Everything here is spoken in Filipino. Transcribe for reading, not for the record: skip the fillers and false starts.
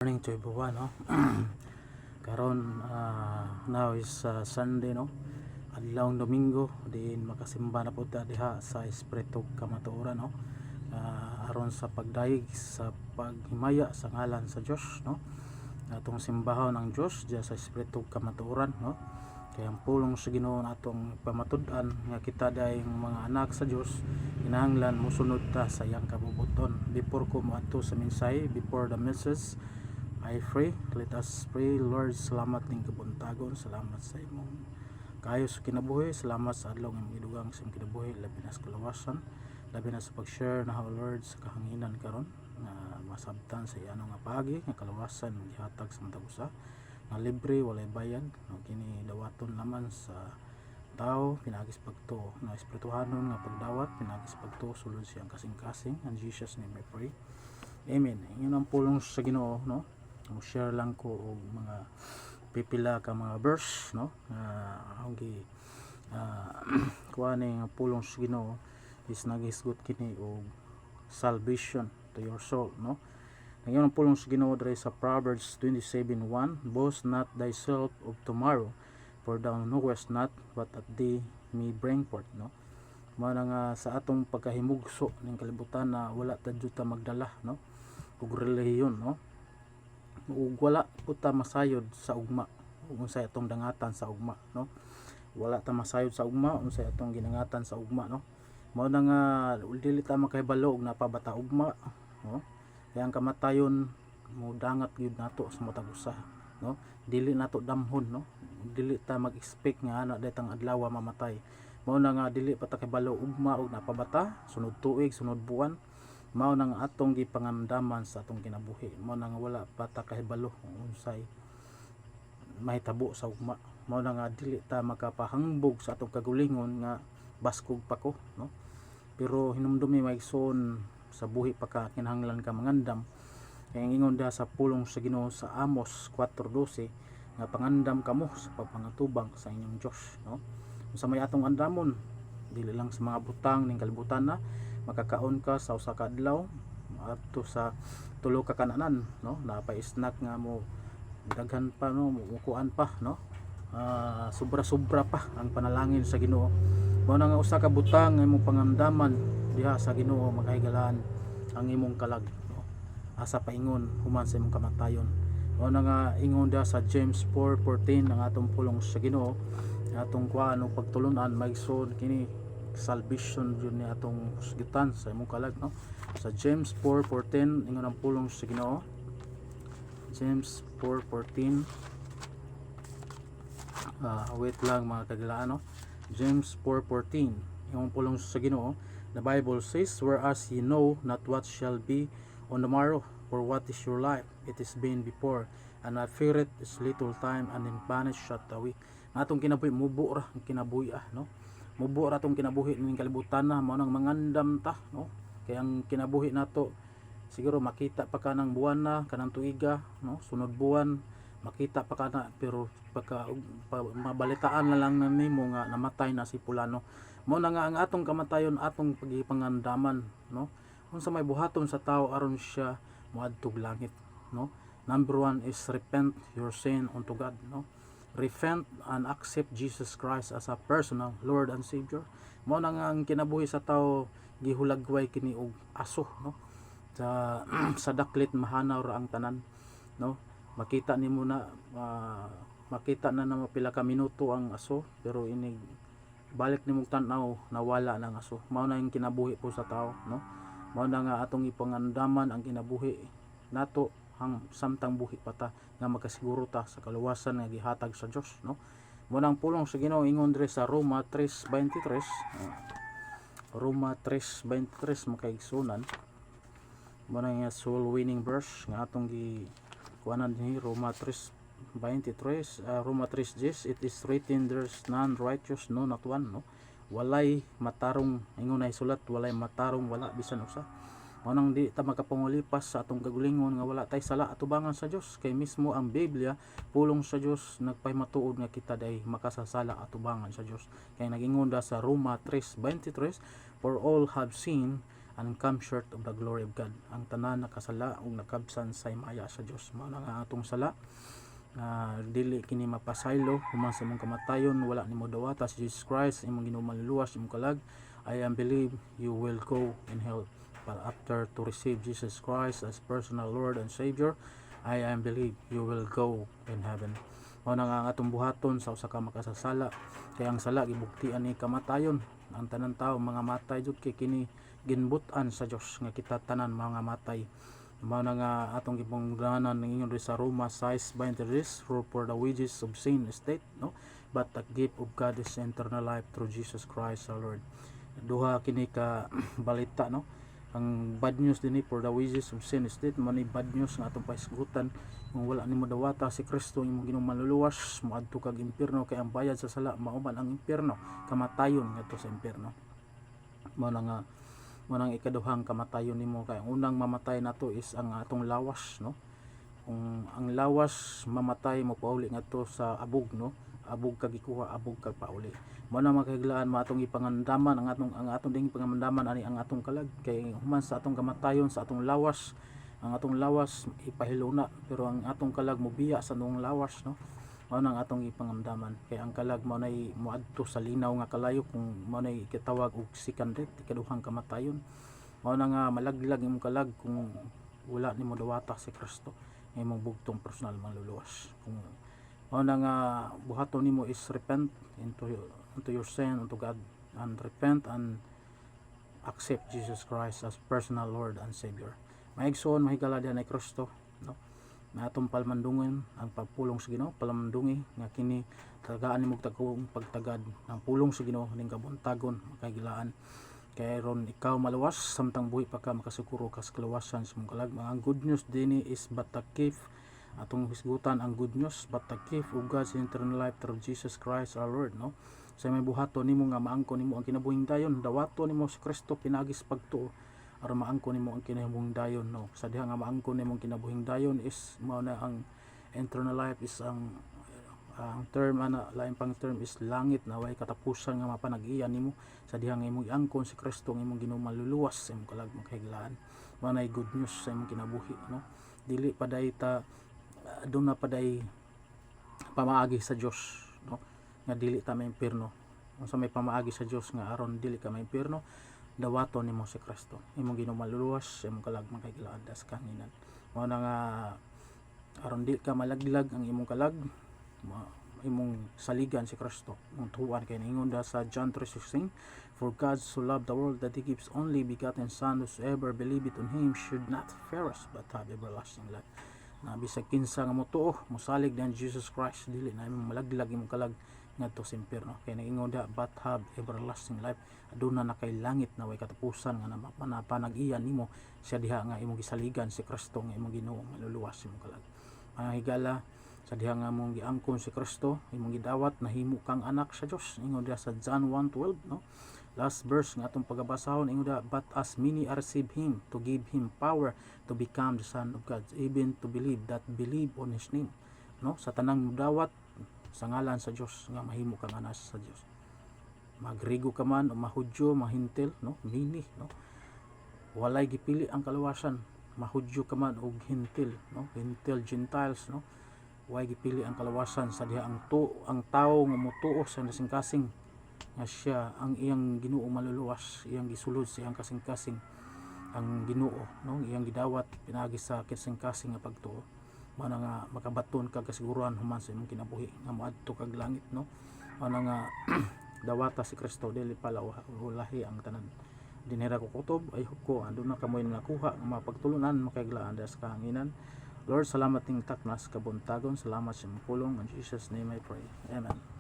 Morning to everyone, no? Karon now is Sunday, no? Adlawng Domingo din makasimba na pud ta diha sa Espiritu Kamatuoran, no? Aron sa pagdayeg sa paghimaya sa ngalan sa Dios, no? Atong simbahon ng Dios diya sa Espiritu Kamatuoran, no? Kaya ang pulong sa Ginoo atong pamatud-an nga kita dayong mga anak sa Dios, kinahanglan mosunod ta sa iyang kabubuton. Before ko moadto sa mensahe, before the message, I pray. Let us pray. Lord, salamat ning kabuntagon, salamat sa imong kayo sa kinabuhi, salamat sa adlaw nga midugang sa imong kinabuhi, labi na sa kalawasan, labi na sa pag-share na Lord sa kahanginan karon nga masabtan sa iyang nga pagi nga kalawasan gihatag sa matag usa na libre walay bayad, no? Kini dawaton naman sa tao pinagis pagtuo na espirituhanon nga pagdawat pinagis pagtuo sulod siyang kasing-kasing. In Jesus name I pray, amen. Yun ang pulong sa Ginoo, no? Share lang ko og mga pipila ka mga verse, no? Ang gi kuha ni nga pulong sa Ginoo is nagisgot kini og salvation to your soul, no? Ngayon ang pulong sa Ginoo diri sa Proverbs 27:1, boast not thyself of tomorrow, for thou knowest not what a day may bring forth, no? Mao na nga sa atong pagkahimugso ning kalibutan na wala ta jud ta magdala, no? Og relihiyon, no? Ug wala po ta masayod sa ugma ug unsay atong dangatan sa ugma, no? Wala ta masayod sa ugma unsay atong ginangatan sa ugma, no? Mao na nga dili ta makahibalo og napabata ugma, no? Kaya ang kamatayon mo dangat gyud nato sa matag usa, no? Dili nato damhon, no? Dili ta mag-expect nga ana datang adlaw mamatay. Mao na nga dili pa ta kahibalo ugma og napabata, sunod tuig, sunod buwan. Mao nang atong gipangamdaman sa atong kinabuhi. Mao nang wala pa ta kahibalo kung unsay mahitabo sa ugma. Mao nang dili ta makapahangbog sa atong kagalingon nga baskog pa ko, no? Pero hinumdumi maigsoon sa buhi pa ka kinahanglan ka mangandam. Kaya ingon da sa pulong sa Ginoo sa Amos 4:12 nga pangandam kamo sa pagpangatubang sa inyong Dios, no? Unsa may atong andamon, dili lang sa mga butang ning kalibutan na makakaon ka sa usa ka adlaw adto sa tulo ka kananan, no? Napay snack nga mo daghan pa, no? Mukuan pa, no? Sobra-sobra pa ang panalangin sa Ginoo. Mao na nga usa ka butang nga imong pangamdaman diha sa Ginoo, makahigalaan ang imong kalag, no? Asa paingon human sa imong kamatayon. Mao na nga ingon diha sa James 4:14 ang atong pulong sa Ginoo, atong kuan og pagtulunan maigsoon kini salvation yun ni atong sugitan sa imong kalag, no? Sa James 4:14 ingon ang pulong sa Ginoo, James 4:14. Wait lang mga kagilaan, no? James 4:14 ingon pulong sa Ginoo, the Bible says, whereas ye know not what shall be on the morrow, for what is your life, it is been before, and I fear it is little time, and in vanish shut away. Atong kinabuhi mubo ra ang kinabuhi, no? Mubo ra tong kinabuhi ning kalibutan na mao nang mangandam ta, no? Kaya ang kinabuhi nato siguro makita pa ka ng buwan na kanang tuiga, no? Sunod buwan makita pa ka na, pero pagka mabalitaan na lang na nimo nga namatay na si pulano. Mao na nga ang atong kamatayon atong pagipangandaman, no? Unsa may buhaton sa tao aron siya moadtog langit, no? Number 1 is repent your sin unto God, no? Repent and accept Jesus Christ as a personal Lord and Savior. Mao na nga ang kinabuhi sa tao gihulagway kini og aso, no? Sa sa daklit mahanaw ra ang tanan, no? Makita nimo na makita na mapila ka minuto ang aso, pero inig balik nimo tan-aw nawala na ang aso. Mao na ang kinabuhi po sa tao, no? Mao na nga atong ipangandaman ang kinabuhi nato hang samtang buhi pa ta nga makasiguro ta sa kaluwasan nga gihatag sa Dios, no? Mo nang pulong sa Ginoo ingon diri sa Roma 3:23, Roma 3:23 makaigsunan. Mo na nga soul winning verse nga atong gi kuanan dinhi, Roma 3:23, Roma 3:10, it is written, there's none righteous, no not one, no? Walay matarong, ingon na isulat, walay matarong, wala bisan usa. Manang di ta makapangulipas sa atong kagalingon nga wala tay sala atubangan sa Dios, kay mismo ang Biblia pulong sa Dios nagpahimatuod nga kita day makasasala atubangan sa Dios. Kay nagingon da sa Roma 3:23, for all have sinned and come short of the glory of God. Ang tanan nakasala ug nakabsan sa himaya sa Dios. Mao na nga atong sala dili kini mapasaylo human sa imong kamatayon, wala nimo dawata si Jesus Christ imong ginumaluluwas imong kalag. I am believe you will go in hell, but after to receive Jesus Christ as personal Lord and Savior, I am believe you will go in heaven. Mao na nga ang atong buhaton sa usa ka makasasala, kay ang sala gibuktian ni kamatayon. Ang tanan tawo mga matay jud kay kini ginbut-an sa Dios nga kita tanan mga matay. Mao na nga atong gipungdanan ningon sa Roma 6:23, for the wages of sin is death, no, but the gift of God is eternal life through Jesus Christ our Lord. Duha kini ka balita, no. Ang bad news dinhi, for the wages of sin is death, man bad news nga atong paisgutan kung wala nimo dawata si Kristo imong ginumaluluwas, moadto kag impierno, kay ang bayad sa sala mao man ang impierno, kamatayon ngadto sa impierno. Mao na nga ikaduhang kamatayon nimo, kay ang unang mamatay nato is ang atong lawas, no. Kung ang lawas mamatay mo pauli ngadto sa abog, no, abog kag ikuha, abog kag pauli. Mao na makahiglaan mo atong ipangandaman ang atong ding pangamandaman ani ang atong kalag, kay human sa atong kamatayon sa atong lawas, ang atong lawas ipahiluna, pero ang atong kalag mobiya sa atong lawas, no. Mao nang atong ipangamdaman, kay ang kalag mao nay moadto sa linaw nga kalayo, kung mao nay kitawag og second death, ikaduhang kamatayon. Mao na nga malaglag imong kalag kung wala nimo dawata si Kristo nga imong bugtong personal manluluwas. Kung mao na nga buhaton nimo is repent into your sin unto God, and repent and accept Jesus Christ as personal Lord and Savior. Maigsoon mahigala diha na Kristo, no, na atong palmandungon ang pagpulong sa Ginoo, palamandungi nga kini tagaan nimo tagong pagtagad ng pulong sa Ginoo ning kabuntagon makahigalaan. Kay ron ikaw maluwas samtang buhi pa ka makasuguro kas kaluwasan sa imong kalag. Ang good news dinhi is but the gift, atong hisgutan ang good news, but the gift of God's eternal life through Jesus Christ our Lord, no. Sa may buhaton nimo nga maangkon nimo ang kinabuhing dayon, dawaton nimo si Kristo pinagis pagtuo aron maangkon nimo ang kinabuhing dayon, no. Sa diha nga maangkon nimo ang kinabuhing dayon is mao na ang eternal life is ang term lain pang term is langit na way katapusan nga mapanag-iyan nimo. Sa diha nga imong iangkon si Kristo nga imong ginumaluluwas sa imong kalag makahiglaan. Mao nay good news sa imong kinabuhi, no. Dili paday ta doon na paday pamaagi sa Dios, no, nga dili ta maimpierno. Unsa may pamaagi sa Dios nga aron dili ka maimpierno, dawaton nimo si Kristo imong ginumaluluwas sa imong kalag makahiglaan das kanginan. Mao na nga aron dili ka malaglag ang imong kalag, imong saligan si Kristo. Mong tuwan kay ningon da sa John 3:16, for God so loved the world that He gives only begotten Son, whosoever believeth on Him should not perish but have everlasting life. Na bisag kinsa nga motuo mosalig dan Jesus Christ, dili na imong malaglag imong kalag ngadto sa impierno. Kay naingon da but have everlasting life, aduna na kay langit na way katapusan nga napanag-iyan nimo siya diha nga imong gisaligan si Kristo nga imong Ginoo maluluwas imong kalag. Mga higala, sa diha nga mong giangkon si Kristo, imong gidawat nahimo kang anak sa Dios. Ingon diha sa John 1:12, no. Last verse nga atong pagabasahon, ingon diha, but as many are received Him, to give Him power to become the Son of God, even to believe that believe on His name, no. Sa tanang dawat sa ngalan sa Dios nga mahimo kang anak sa Dios. Magrigo ka man o mahudyo, mahintil, no, mini, no. Walay gipili ang kaluwasan, mahudyo ka man og hintil, no, hintil Gentiles, no. Way gipili ang kalawasan. Sa diha ang tao nga motuo sa kasing-kasing nga siya ang iyang Ginoo maluluwas, iyang gisulod sa iyang kasing-kasing ang Ginoo, no, iyang gidawat pinagi sa kasing-kasing nga pagtuo. Mao na nga makabaton kag kasiguruhan human sa imong kinabuhi nga moadto kag langit, no. Mao na nga dawata si Kristo, dili pala ulahi ang tanan. Dinhira ko kutob, ay ko andun na kamoy nakuha nga mapagtulunan makahiglaan das kahanginan. Lord, salamat ning taknas kabuntagon, salamat sa imong pulong. In Jesus name I pray. Amen.